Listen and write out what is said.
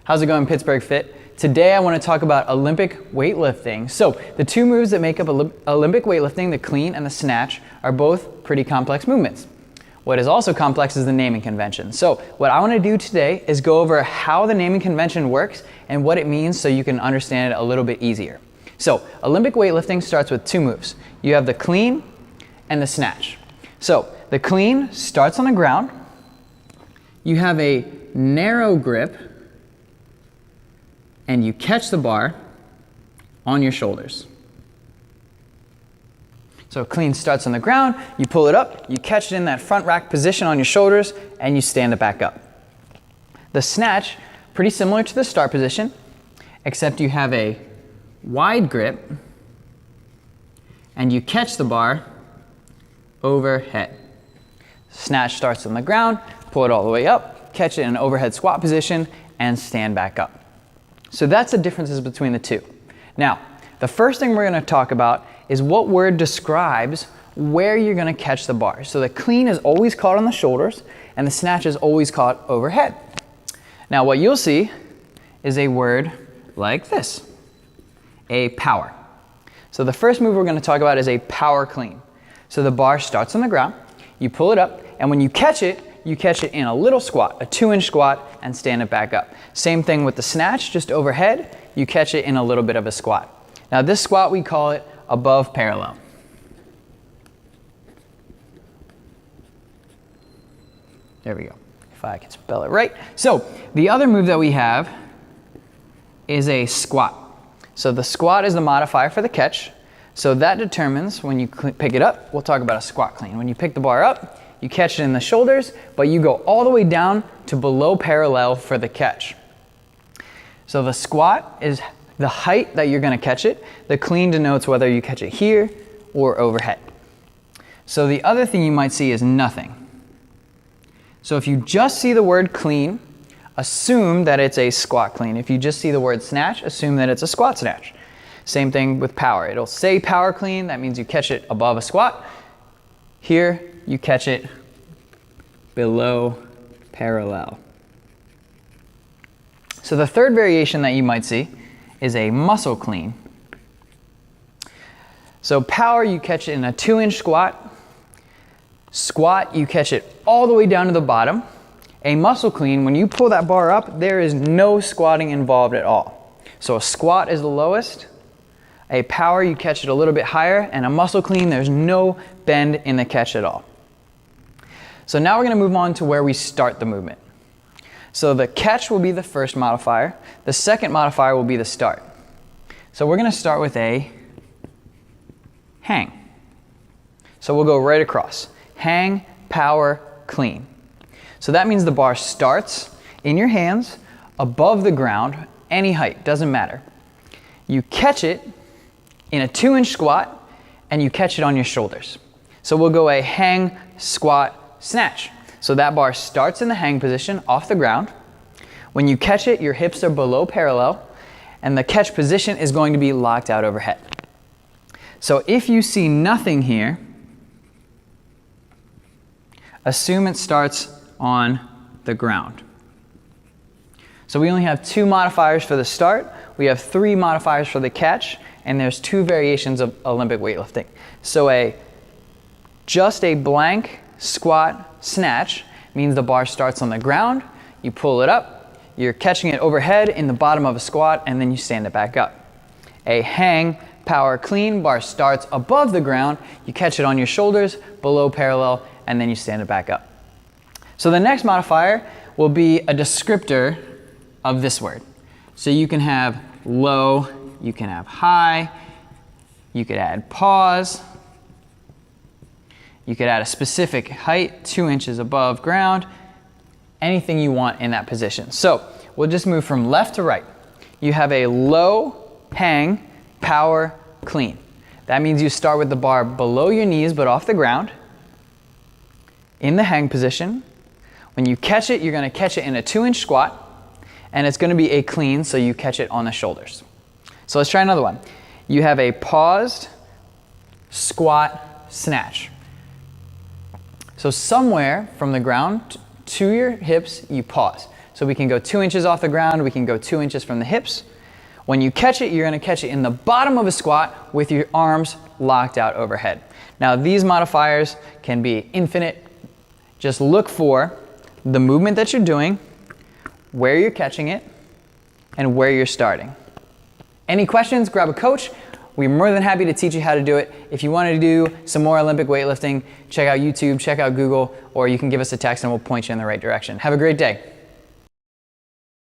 How's it going, Pittsburgh Fit? Today I want to talk about Olympic weightlifting. So the two moves that make up Olympic weightlifting, the clean and the snatch, are both pretty complex movements. What is also complex is the naming convention. So what I want to do today is go over how the naming convention works and what it means so you can understand it a little bit easier. So Olympic weightlifting starts with two moves. You have the clean and the snatch. So the clean starts on the ground. You have a narrow grip and you catch the bar on your shoulders. So clean starts on the ground, you pull it up, you catch it in that front rack position on your shoulders, and you stand it back up. The snatch, pretty similar to the start position, except you have a wide grip and you catch the bar overhead. Snatch starts on the ground, pull it all the way up, catch it in an overhead squat position, and stand back up. So that's the differences between the two. Now, the first thing we're going to talk about is what word describes where you're going to catch the bar. So the clean is always caught on the shoulders and the snatch is always caught overhead. Now what you'll see is a word like this, a power. So the first move we're going to talk about is a power clean. So the bar starts on the ground, you pull it up, and when you catch it in a little squat, a 2-inch squat, and stand it back up. Same thing with the snatch, just overhead, you catch it in a little bit of a squat. Now this squat, we call it above parallel. There we go, if I can spell it right. So the other move that we have is a squat. So the squat is the modifier for the catch. So that determines when you pick it up, we'll talk about a squat clean. When you pick the bar up, you catch it in the shoulders, but you go all the way down to below parallel for the catch. So the squat is the height that you're going to catch it. The clean denotes whether you catch it here or overhead. So the other thing you might see is nothing. So if you just see the word clean, assume that it's a squat clean. If you just see the word snatch, assume that it's a squat snatch. Same thing with power. It'll say power clean, that means you catch it above a squat. Here, you catch it below parallel. So the third variation that you might see is a muscle clean. So power, you catch it in a 2-inch squat. Squat, you catch it all the way down to the bottom. A muscle clean, when you pull that bar up, there is no squatting involved at all. So a squat is the lowest. A power, you catch it a little bit higher, and a muscle clean, there's no bend in the catch at all. So now we're going to move on to where we start the movement. So the catch will be the first modifier. The second modifier will be the start. So we're going to start with a hang. So we'll go right across. Hang, power, clean. So that means the bar starts in your hands, above the ground, any height, doesn't matter. You catch it in a 2-inch squat, and you catch it on your shoulders. So we'll go a hang, squat, snatch. So that bar starts in the hang position off the ground. When you catch it, your hips are below parallel, and the catch position is going to be locked out overhead. So if you see nothing here, assume it starts on the ground. So we only have 2 modifiers for the start, we have 3 modifiers for the catch, and there's 2 variations of Olympic weightlifting. So just a blank squat snatch means the bar starts on the ground, you pull it up, you're catching it overhead in the bottom of a squat, and then you stand it back up. A hang, power, clean, bar starts above the ground, you catch it on your shoulders, below parallel, and then you stand it back up. So the next modifier will be a descriptor of this word. So you can have low, you can have high, you could add pause, you could add a specific height, 2 inches above ground, anything you want in that position. So we'll just move from left to right. You have a low, hang, power, clean. That means you start with the bar below your knees but off the ground, in the hang position. When you catch it, you're going to catch it in a 2-inch squat, and it's going to be a clean, so you catch it on the shoulders. So let's try another one. You have a paused, squat, snatch. So somewhere from the ground to your hips, you pause. So we can go 2 inches off the ground, we can go 2 inches from the hips. When you catch it, you're gonna catch it in the bottom of a squat with your arms locked out overhead. Now these modifiers can be infinite. Just look for the movement that you're doing, where you're catching it, and where you're starting. Any questions, grab a coach. We're more than happy to teach you how to do it. If you want to do some more Olympic weightlifting, check out YouTube, check out Google, or you can give us a text and we'll point you in the right direction. Have a great day.